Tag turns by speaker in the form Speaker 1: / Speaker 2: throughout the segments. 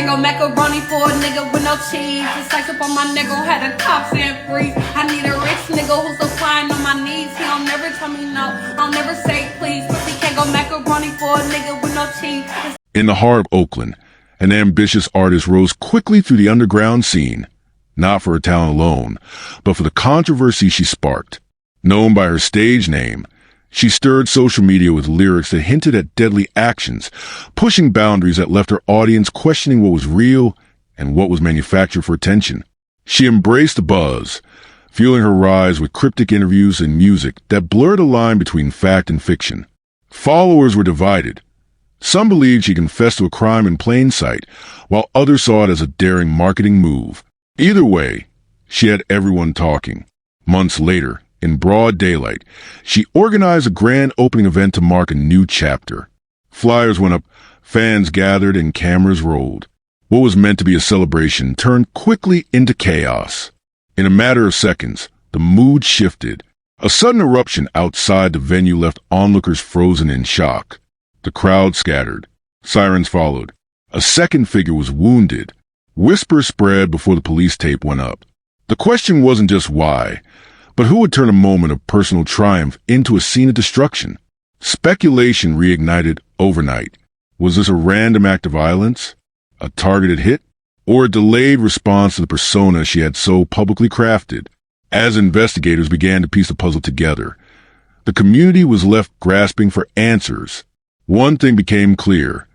Speaker 1: can't go macaroni for a nigga with no cheese. The sex up on my nigga had the cops and freeze. I need a rich nigga who's so flying on my knees. He don't never tell me no, I'll never say please. He can't go macaroni for a nigga with no cheese.
Speaker 2: In the heart of Oakland, an ambitious artist rose quickly through the underground scene, not for her talent alone, but for the controversy she sparked. Known by her stage name, she stirred social media with lyrics that hinted at deadly actions, pushing boundaries that left her audience questioning what was real and what was manufactured for attention. She embraced the buzz, fueling her rise with cryptic interviews and music that blurred a line between fact and fiction. Followers were divided. Some believed she confessed to a crime in plain sight, while others saw it as a daring marketing move. Either way, she had everyone talking. Months later, in broad daylight, she organized a grand opening event to mark a new chapter. Flyers went up, fans gathered, and cameras rolled. What was meant to be a celebration turned quickly into chaos. In a matter of seconds, the mood shifted. A sudden eruption outside the venue left onlookers frozen in shock. The crowd scattered. Sirens followed. A second figure was wounded. Whispers spread before the police tape went up. The question wasn't just why, but who would turn a moment of personal triumph into a scene of destruction? Speculation reignited overnight. Was this a random act of violence, a targeted hit, or a delayed response to the persona she had so publicly crafted? As investigators began to piece the puzzle together, the community was left grasping for answers. One thing became clear.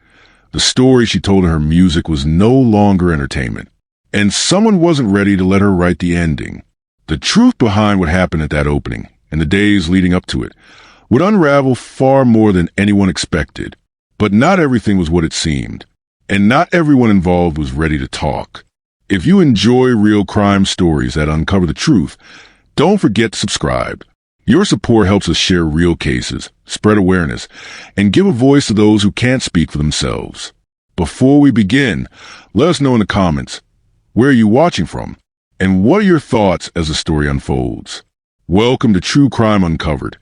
Speaker 2: The story she told in her music was no longer entertainment, and someone wasn't ready to let her write the ending. The truth behind what happened at that opening, and the days leading up to it, would unravel far more than anyone expected. But not everything was what it seemed, and not everyone involved was ready to talk. If you enjoy real crime stories that uncover the truth, don't forget to subscribe. Your support helps us share real cases, spread awareness, and give a voice to those who can't speak for themselves. Before we begin, let us know in the comments, where are you watching from? And what are your thoughts as the story unfolds? Welcome to True Crime Uncovered,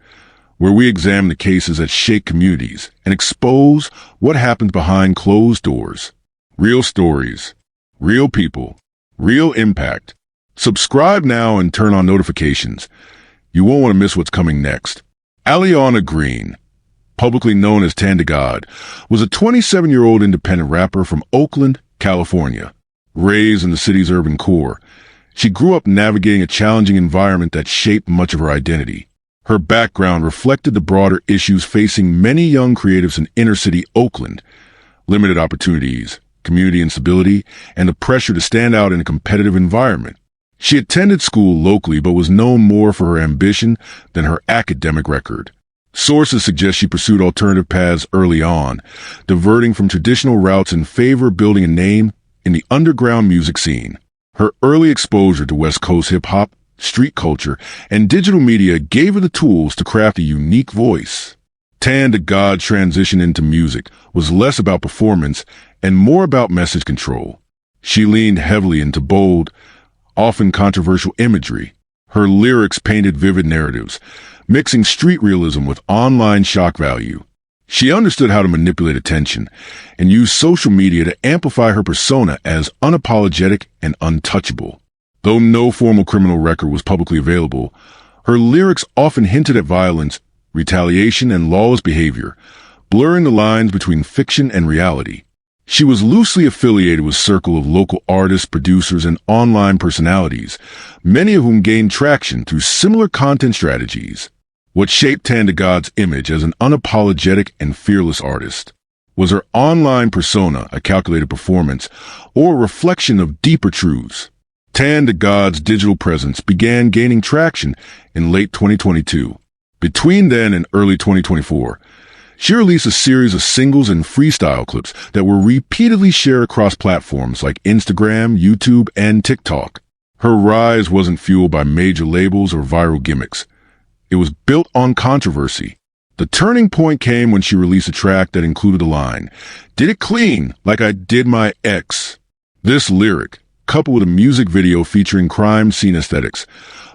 Speaker 2: where we examine the cases that shake communities and expose what happens behind closed doors. Real stories, real people, real impact. Subscribe now and turn on notifications. You won't want to miss what's coming next. Aliana Green, publicly known as DaGod, was a 27-year-old independent rapper from Oakland, California. Raised in the city's urban core, she grew up navigating a challenging environment that shaped much of her identity. Her background reflected the broader issues facing many young creatives in inner-city Oakland: limited opportunities, community instability, and the pressure to stand out in a competitive environment. She attended school locally but was known more for her ambition than her academic record. Sources suggest she pursued alternative paths early on, diverting from traditional routes in favor of building a name in the underground music scene. Her early exposure to West Coast hip-hop, street culture, and digital media gave her the tools to craft a unique voice. DaGod's transition into music was less about performance and more about message control. She leaned heavily into bold, often controversial imagery. Her lyrics painted vivid narratives, mixing street realism with online shock value. She understood how to manipulate attention and use social media to amplify her persona as unapologetic and untouchable. Though no formal criminal record was publicly available, her lyrics often hinted at violence, retaliation, and lawless behavior, blurring the lines between fiction and reality. She was loosely affiliated with a circle of local artists, producers, and online personalities, many of whom gained traction through similar content strategies. What shaped DaGod's image as an unapologetic and fearless artist? Was her online persona a calculated performance or a reflection of deeper truths? DaGod's digital presence began gaining traction in late 2022. Between then and early 2024, she released a series of singles and freestyle clips that were repeatedly shared across platforms like Instagram, YouTube, and TikTok. Her rise wasn't fueled by major labels or viral gimmicks. It was built on controversy. The turning point came when she released a track that included a line, "Did it clean like I did my ex." This lyric, coupled with a music video featuring crime scene aesthetics,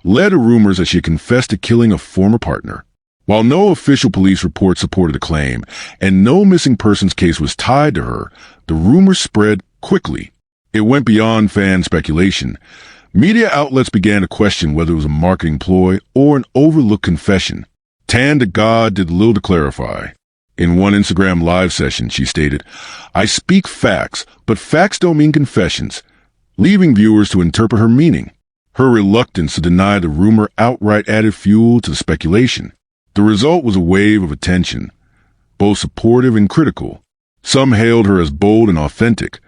Speaker 2: led to rumors that she had confessed to killing a former partner. While no official police report supported the claim, and no missing persons case was tied to her, the rumors spread quickly. It went beyond fan speculation. Media outlets began to question whether it was a marketing ploy or an overlooked confession. DaGod did little to clarify. In one Instagram live session, she stated, "I speak facts, but facts don't mean confessions," leaving viewers to interpret her meaning. Her reluctance to deny the rumor outright added fuel to the speculation. The result was a wave of attention, both supportive and critical. Some hailed her as bold and authentic,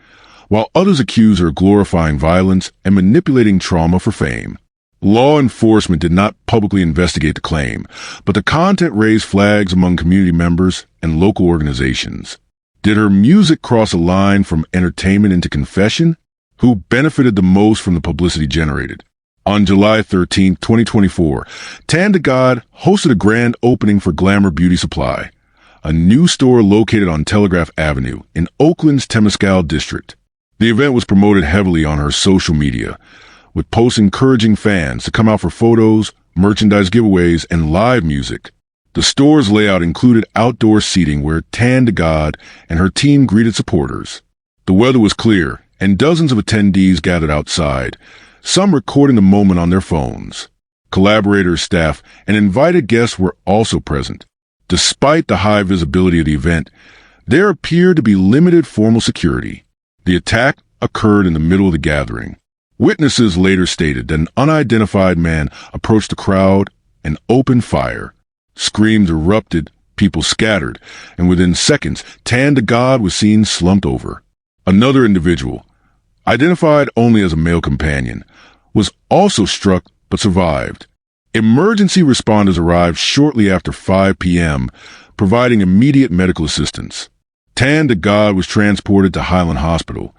Speaker 2: while others accused her of glorifying violence and manipulating trauma for fame. Law enforcement did not publicly investigate the claim, but the content raised flags among community members and local organizations. Did her music cross a line from entertainment into confession? Who benefited the most from the publicity generated? On July 13, 2024, DaGod hosted a grand opening for Glamour Beauty Supply, a new store located on Telegraph Avenue in Oakland's Temescal district. The event was promoted heavily on her social media, with posts encouraging fans to come out for photos, merchandise giveaways, and live music. The store's layout included outdoor seating where DaGod and her team greeted supporters. The weather was clear, and dozens of attendees gathered outside, some recording the moment on their phones. Collaborators, staff, and invited guests were also present. Despite the high visibility of the event, there appeared to be limited formal security. The attack occurred in the middle of the gathering. Witnesses later stated that an unidentified man approached the crowd and opened fire. Screams erupted, people scattered, and within seconds, DaGod was seen slumped over. Another individual, identified only as a male companion, was also struck but survived. Emergency responders arrived shortly after 5 p.m., providing immediate medical assistance. DaGod was transported to Highland Hospital,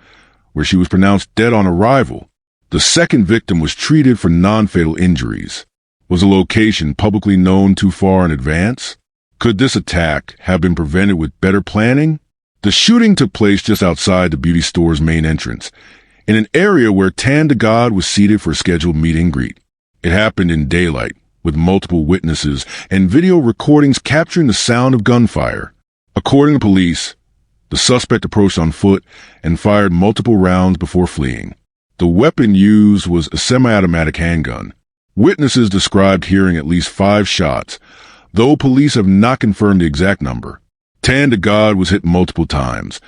Speaker 2: where she was pronounced dead on arrival. The second victim was treated for non-fatal injuries. Was the location publicly known too far in advance? Could this attack have been prevented with better planning? The shooting took place just outside the beauty store's main entrance, in an area where DaGod was seated for a scheduled meet and greet. It happened in daylight, with multiple witnesses and video recordings capturing the sound of gunfire. According to police, the suspect approached on foot and fired multiple rounds before fleeing. The weapon used was a semi-automatic handgun. Witnesses described hearing at least 5 shots, though police have not confirmed the exact number. DaGod was hit multiple times,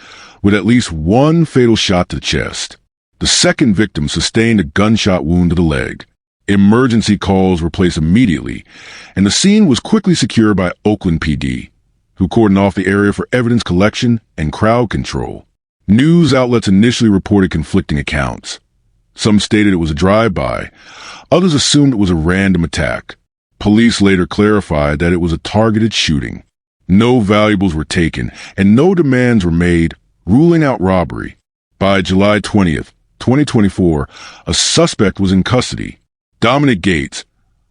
Speaker 2: with at least one fatal shot to the chest. The second victim sustained a gunshot wound to the leg. Emergency calls were placed immediately, and the scene was quickly secured by Oakland PD, who cordoned off the area for evidence collection and crowd control. News outlets initially reported conflicting accounts. Some stated it was a drive-by. Others assumed it was a random attack. Police later clarified that it was a targeted shooting. No valuables were taken, and no demands were made, ruling out robbery. By July 20th, 2024, a suspect was in custody. Dominic Gates,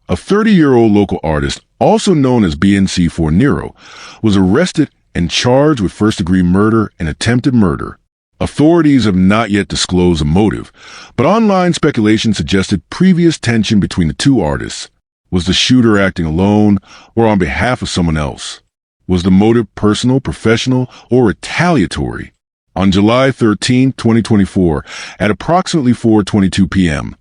Speaker 2: a 30-year-old local artist, also known as BNC4 Nero, was arrested and charged with first-degree murder and attempted murder. Authorities have not yet disclosed a motive, but online speculation suggested previous tension between the two artists. Was the shooter acting alone or on behalf of someone else? Was the motive personal, professional, or retaliatory? On July 13, 2024, at approximately 4:22 p.m.,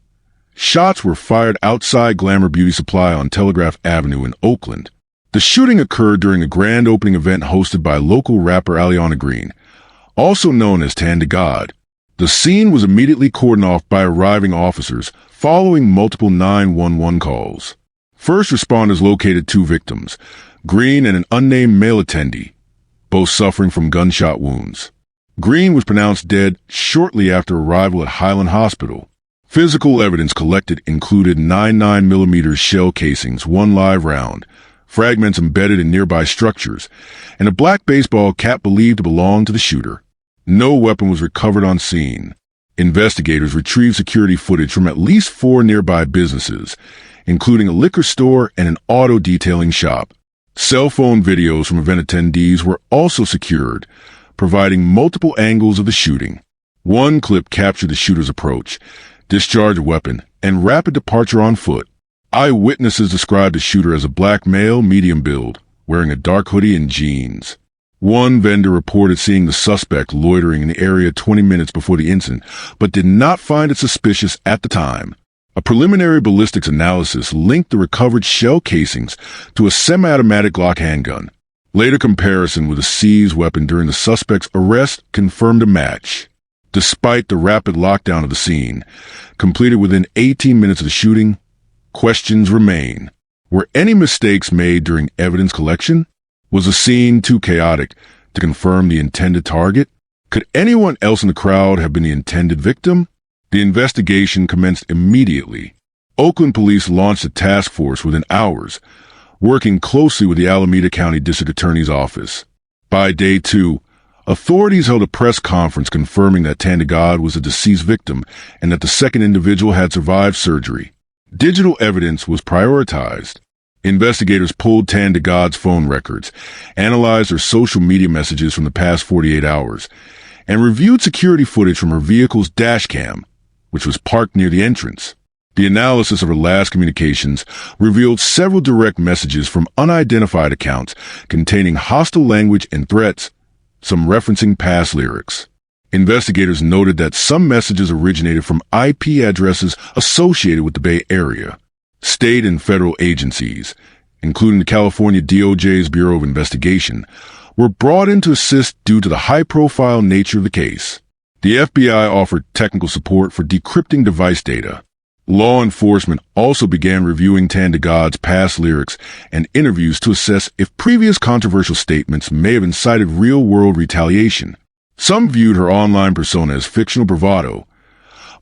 Speaker 2: shots were fired outside Glamour Beauty Supply on Telegraph Avenue in Oakland. The shooting occurred during a grand opening event hosted by local rapper Aliana Green, also known as DaGod. The scene was immediately cordoned off by arriving officers following multiple 911 calls. First responders located 2 victims, Green and an unnamed male attendee, both suffering from gunshot wounds. Green was pronounced dead shortly after arrival at Highland Hospital. Physical evidence collected included 99mm shell casings, 1 live round, fragments embedded in nearby structures, and a black baseball cap believed to belong to the shooter. No weapon was recovered on scene. Investigators retrieved security footage from at least 4 nearby businesses, including a liquor store and an auto detailing shop. Cell phone videos from event attendees were also secured, providing multiple angles of the shooting. One clip captured the shooter's approach, discharge of weapon, and rapid departure on foot. Eyewitnesses described the shooter as a black male, medium build, wearing a dark hoodie and jeans. One vendor reported seeing the suspect loitering in the area 20 minutes before the incident, but did not find it suspicious at the time. A preliminary ballistics analysis linked the recovered shell casings to a semi-automatic Glock handgun. Later comparison with a seized weapon during the suspect's arrest confirmed a match. Despite the rapid lockdown of the scene, completed within 18 minutes of the shooting, questions remain. Were any mistakes made during evidence collection? Was the scene too chaotic to confirm the intended target? Could anyone else in the crowd have been the intended victim? The investigation commenced immediately. Oakland police launched a task force within hours, working closely with the Alameda County District Attorney's Office. By day 2, authorities held a press conference confirming that DaGod was a deceased victim and that the second individual had survived surgery. Digital evidence was prioritized. Investigators pulled DaGod's phone records, analyzed her social media messages from the past 48 hours, and reviewed security footage from her vehicle's dash cam, which was parked near the entrance. The analysis of her last communications revealed several direct messages from unidentified accounts containing hostile language and threats, some referencing past lyrics. Investigators noted that some messages originated from IP addresses associated with the Bay Area. State and federal agencies, including the California DOJ's Bureau of Investigation, were brought in to assist due to the high-profile nature of the case. The FBI offered technical support for decrypting device data. Law enforcement also began reviewing DaGod's past lyrics and interviews to assess if previous controversial statements may have incited real-world retaliation. Some viewed her online persona as fictional bravado.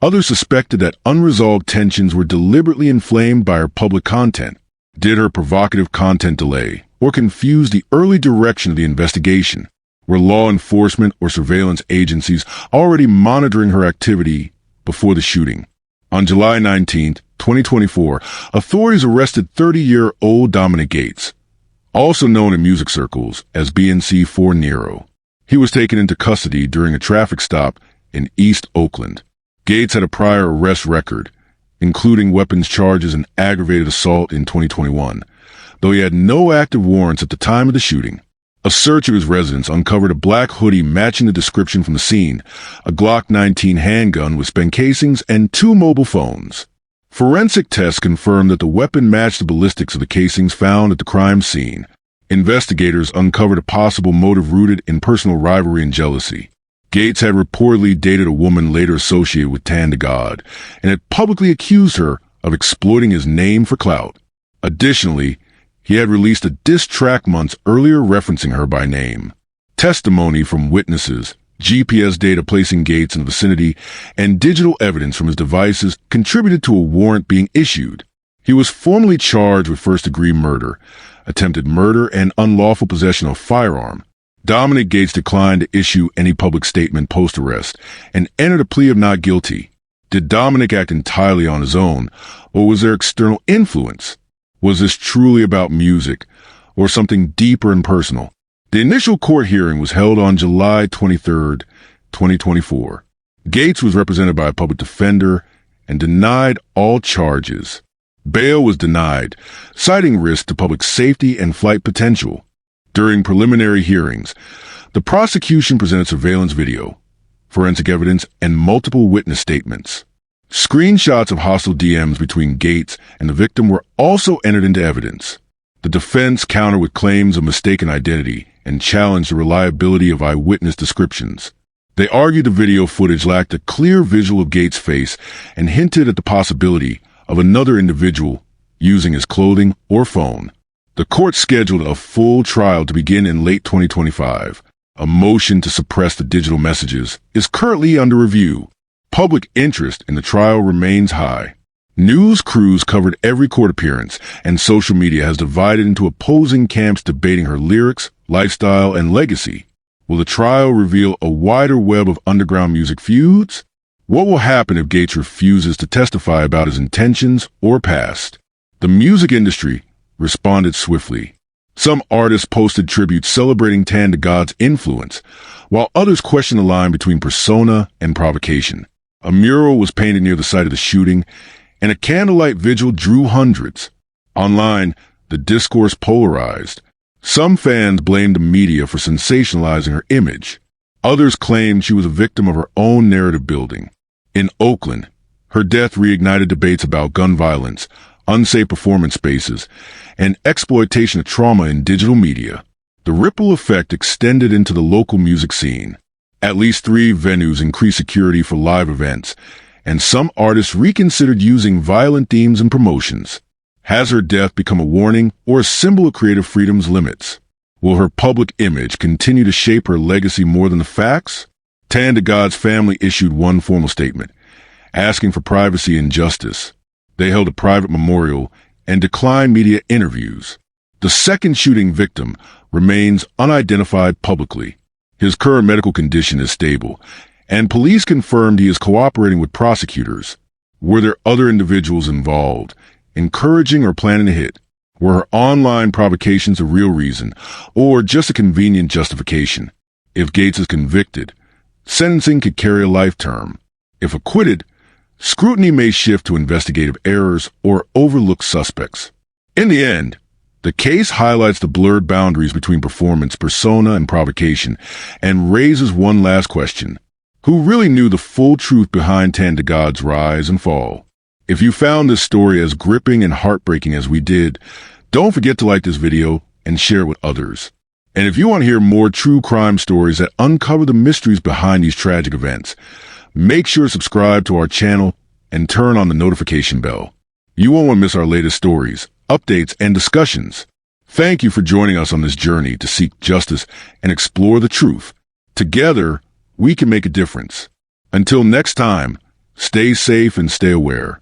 Speaker 2: Others suspected that unresolved tensions were deliberately inflamed by her public content. Did her provocative content delay or confuse the early direction of the investigation? Were law enforcement or surveillance agencies already monitoring her activity before the shooting? On July 19, 2024, authorities arrested 30-year-old Dominic Gates, also known in music circles as BNC4 Nero. He was taken into custody during a traffic stop in East Oakland. Gates had a prior arrest record, including weapons charges and aggravated assault in 2021, though he had no active warrants at the time of the shooting. A search of his residence uncovered a black hoodie matching the description from the scene, a Glock 19 handgun with spent casings, and 2 mobile phones. Forensic tests confirmed that the weapon matched the ballistics of the casings found at the crime scene. Investigators uncovered a possible motive rooted in personal rivalry and jealousy. Gates had reportedly dated a woman later associated with DaGod and had publicly accused her of exploiting his name for clout. Additionally, he had released a diss track months earlier referencing her by name. Testimony from witnesses, GPS data placing Gates in the vicinity, and digital evidence from his devices contributed to a warrant being issued. He was formally charged with first-degree murder, attempted murder, and unlawful possession of a firearm. Dominic Gates declined to issue any public statement post-arrest and entered a plea of not guilty. Did Dominic act entirely on his own, or was there external influence? Was this truly about music, or something deeper and personal? The initial court hearing was held on July 23, 2024. Gates was represented by a public defender and denied all charges. Bail was denied, citing risk to public safety and flight potential. During preliminary hearings, the prosecution presented surveillance video, forensic evidence, and multiple witness statements. Screenshots of hostile DMs between Gates and the victim were also entered into evidence. The defense countered with claims of mistaken identity and challenged the reliability of eyewitness descriptions. They argued the video footage lacked a clear visual of Gates' face and hinted at the possibility of another individual using his clothing or phone. The court scheduled a full trial to begin in late 2025. A motion to suppress the digital messages is currently under review. Public interest in the trial remains high. News crews covered every court appearance, and social media has divided into opposing camps debating her lyrics, lifestyle, and legacy. Will the trial reveal a wider web of underground music feuds? What will happen if Gates refuses to testify about his intentions or past? The music industry responded swiftly. Some artists posted tributes celebrating DaGod's influence, while others questioned the line between persona and provocation. A mural was painted near the site of the shooting, and a candlelight vigil drew hundreds. Online, the discourse polarized. Some fans blamed the media for sensationalizing her image. Others claimed she was a victim of her own narrative building. In Oakland, her death reignited debates about gun violence, unsafe performance spaces, and exploitation of trauma in digital media. The ripple effect extended into the local music scene. At least 3 venues increased security for live events, and some artists reconsidered using violent themes in promotions. Has her death become a warning or a symbol of creative freedom's limits? Will her public image continue to shape her legacy more than the facts? DaGod's family issued one formal statement, asking for privacy and justice. They held a private memorial and declined media interviews. The second shooting victim remains unidentified publicly. His current medical condition is stable, and police confirmed he is cooperating with prosecutors. Were there other individuals involved, encouraging or planning a hit? Were her online provocations a real reason, or just a convenient justification? If Gates is convicted, sentencing could carry a life term. If acquitted, scrutiny may shift to investigative errors or overlooked suspects. In the end, the case highlights the blurred boundaries between performance, persona, and provocation, and raises one last question. Who really knew the full truth behind DaGod's rise and fall? If you found this story as gripping and heartbreaking as we did, don't forget to like this video and share it with others. And if you want to hear more true crime stories that uncover the mysteries behind these tragic events, make sure to subscribe to our channel and turn on the notification bell. You won't want to miss our latest stories, updates, and discussions. Thank you for joining us on this journey to seek justice and explore the truth. Together, we can make a difference. Until next time, stay safe and stay aware.